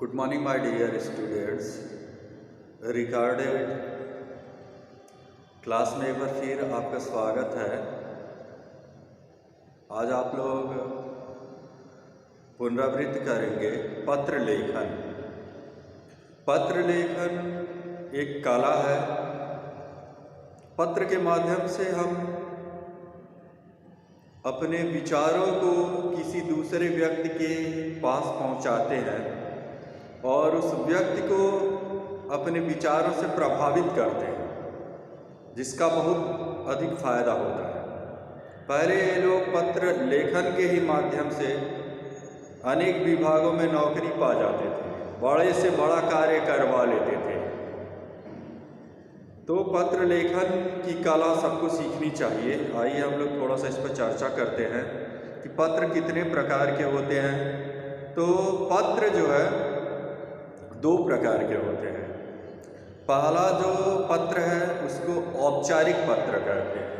Good morning my dear students. Recorded class में एक बार फिर आपका स्वागत है। आज आप लोग पुनरावृत्ति करेंगे पत्र लेखन। पत्र लेखन एक कला है। पत्र के माध्यम से हम अपने विचारों को किसी दूसरे व्यक्ति के पास पहुंचाते हैं और उस व्यक्ति को अपने विचारों से प्रभावित करते हैं, जिसका बहुत अधिक फायदा होता है। पहले लोग पत्र लेखन के ही माध्यम से अनेक विभागों में नौकरी पा जाते थे, बड़े से बड़ा कार्य करवा लेते थे। तो पत्र लेखन की कला सबको सीखनी चाहिए। आइए हम लोग थोड़ा सा इस पर चर्चा करते हैं कि पत्र कितने प्रकार के होते हैं। तो पत्र जो है दो प्रकार के होते हैं। पहला जो पत्र है उसको औपचारिक पत्र कहते हैं।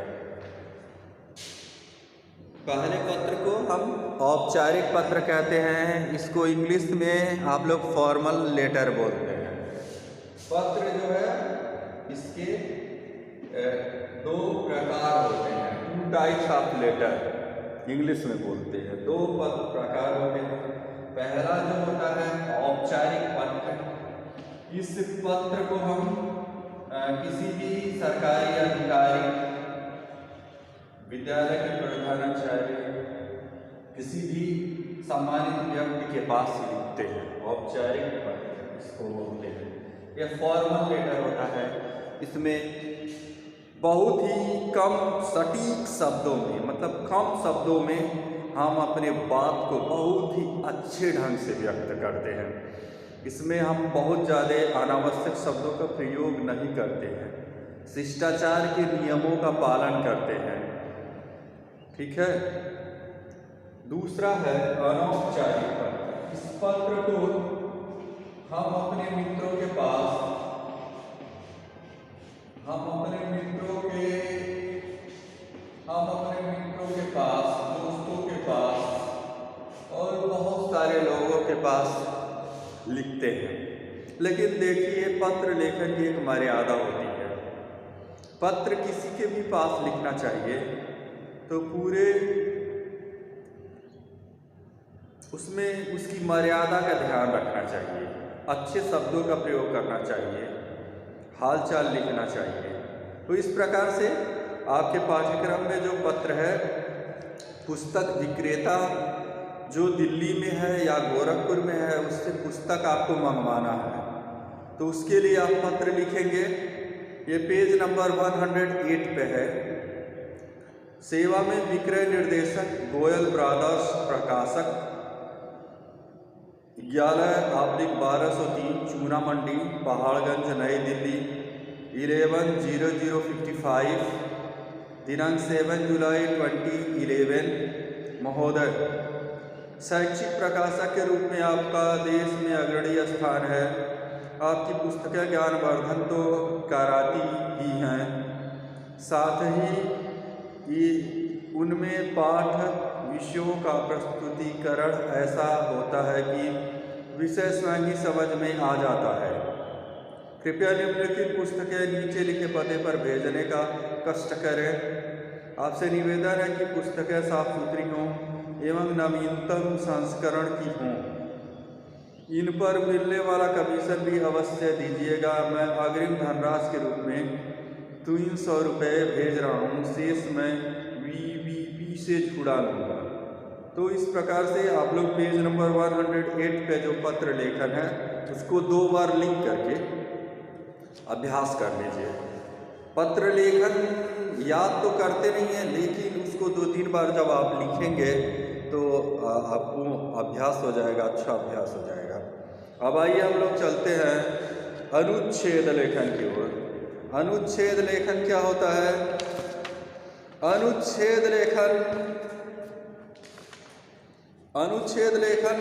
पहले पत्र को हम औपचारिक पत्र कहते हैं। इसको इंग्लिश में आप लोग फॉर्मल लेटर बोलते हैं। पत्र जो है इसके दो प्रकार होते हैं। 2 टाइप्स ऑफ लेटर इंग्लिश में बोलते हैं। दो प्रकार होते हैं। पहला जो होता है औपचारिक पत्र। इस पत्र को हम किसी भी सरकारी अधिकारी, विद्यालय के प्रधानाचार्य, किसी भी सम्मानित व्यक्ति के पास लिखते हैं। औपचारिक पत्र इसको बोलते हैं। यह फॉर्मल लेटर होता है। इसमें बहुत ही कम सटीक शब्दों में, मतलब कम शब्दों में हम अपने बात को बहुत ही अच्छे ढंग से व्यक्त करते हैं। इसमें हम बहुत ज़्यादा अनावश्यक शब्दों का प्रयोग नहीं करते हैं। शिष्टाचार के नियमों का पालन करते हैं। ठीक है। दूसरा है अनौपचारिक पत्र। इस पत्र को हम अपने मित्रों के पास, दोस्तों के पास और बहुत सारे लोगों के पास लिखते हैं। लेकिन देखिए, पत्र लेखन की एक मर्यादा होती है। पत्र किसी के भी पास लिखना चाहिए तो पूरे उसमें उसकी मर्यादा का ध्यान रखना चाहिए। अच्छे शब्दों का प्रयोग करना चाहिए, हालचाल लिखना चाहिए। तो इस प्रकार से आपके पाठ्यक्रम में जो पत्र है, पुस्तक विक्रेता जो दिल्ली में है या गोरखपुर में है, उससे पुस्तक आपको मंगवाना है तो उसके लिए आप पत्र लिखेंगे। ये पेज नंबर 108 पे है। सेवा में विक्रय निर्देशक गोयल ब्रादर्स, प्रकाशक 11/1203, चूना मंडी, पहाड़गंज, नई दिल्ली 11/0055, दिनांक 7 जुलाई 2011। महोदय, शैक्षिक प्रकाशक के रूप में आपका देश में अग्रणी स्थान है। आपकी पुस्तकें ज्ञानवर्धन तो कराती ही हैं, साथ ही उनमें पाठ विषयों का प्रस्तुतिकरण ऐसा होता है कि विषय स्वयं ही समझ में आ जाता है। कृपया निम्नलिखित पुस्तकें नीचे लिखे पते पर भेजने का कष्ट करें। आपसे निवेदन है कि पुस्तकें साफ सुथरी हों एवं नवीनतम संस्करण की हों। इन पर मिलने वाला कमीशन भी अवश्य दीजिएगा। मैं अग्रिम धनराशि के रूप में 300 रुपये भेज रहा हूँ, शेष मैं VVP से छुड़ा लूँगा। तो इस प्रकार से आप लोग पेज नंबर 108 पे जो पत्र लेखन है उसको 2 बार लिख करके अभ्यास कर लीजिए। पत्र लेखन याद तो करते नहीं हैं, लेकिन उसको 2-3 बार जब आप लिखेंगे तो आपको अभ्यास हो जाएगा, अच्छा अभ्यास हो जाएगा। अब आइए हम लोग चलते हैं अनुच्छेद लेखन की ओर। अनुच्छेद लेखन क्या होता है? अनुच्छेद लेखन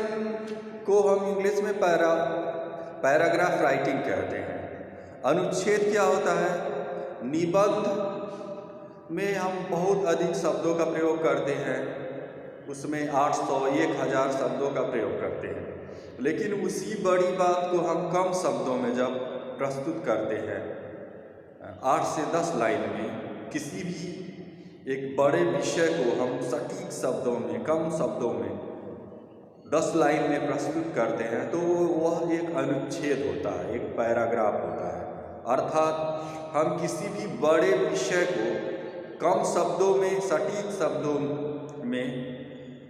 को हम इंग्लिश में पैराग्राफ राइटिंग कहते हैं। अनुच्छेद क्या होता है? निबंध में हम बहुत अधिक शब्दों का प्रयोग करते हैं। उसमें 800 1000 शब्दों का प्रयोग करते हैं, लेकिन उसी बड़ी बात को हम कम शब्दों में जब प्रस्तुत करते हैं, 8 से 10 लाइन में किसी भी एक बड़े विषय को हम सटीक शब्दों में, कम शब्दों में 10 लाइन में प्रस्तुत करते हैं, तो वह एक अनुच्छेद होता है, एक पैराग्राफ होता है। अर्थात हम किसी भी बड़े विषय को कम शब्दों में, सटीक शब्दों में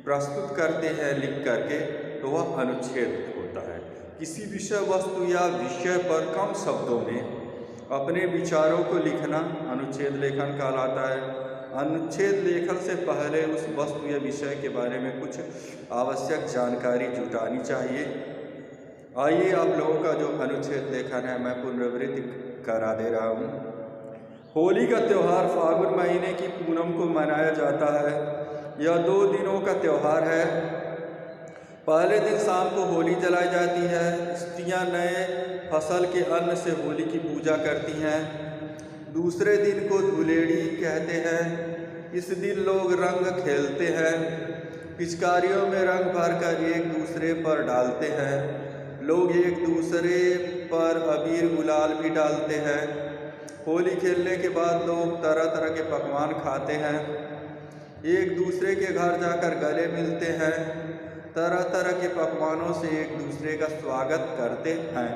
प्रस्तुत करते हैं लिख करके, तो वह अनुच्छेद होता है। किसी विषय वस्तु या विषय पर कम शब्दों में अपने विचारों को लिखना अनुच्छेद लेखन कहलाता है। अनुच्छेद लेखन से पहले उस वस्तु या विषय के बारे में कुछ आवश्यक जानकारी जुटानी चाहिए। आइए आप लोगों का जो अनुच्छेद लेखन है मैं पुनरावृत्ति करा दे रहा हूँ। होली का त्यौहार फागुन महीने की पूनम को मनाया जाता है। यह 2 दिनों का त्यौहार है। पहले दिन शाम को होली जलाई जाती है। स्त्रियां नए फसल के अन्न से होली की पूजा करती हैं। दूसरे दिन को धुलेड़ी कहते हैं। इस दिन लोग रंग खेलते हैं, पिचकारियों में रंग भरकर एक दूसरे पर डालते हैं। लोग एक दूसरे पर अबीर गुलाल भी डालते हैं। होली खेलने के बाद लोग तरह तरह के पकवान खाते हैं, एक दूसरे के घर जाकर गले मिलते हैं, तरह तरह के पकवानों से एक दूसरे का स्वागत करते हैं।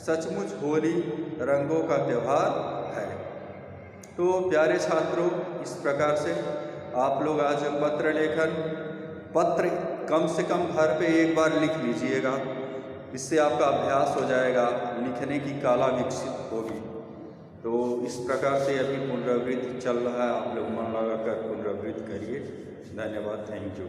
सचमुच होली रंगों का त्यौहार है। तो प्यारे छात्रों, इस प्रकार से आप लोग आज पत्र कम से कम घर पे एक बार लिख लीजिएगा। इससे आपका अभ्यास हो जाएगा, लिखने की कला विकसित होगी। तो इस प्रकार से अभी पुनरावृत्ति चल रहा है, आप लोग मन लगाकर पुनरावृत्ति करिए। धन्यवाद, थैंक यू।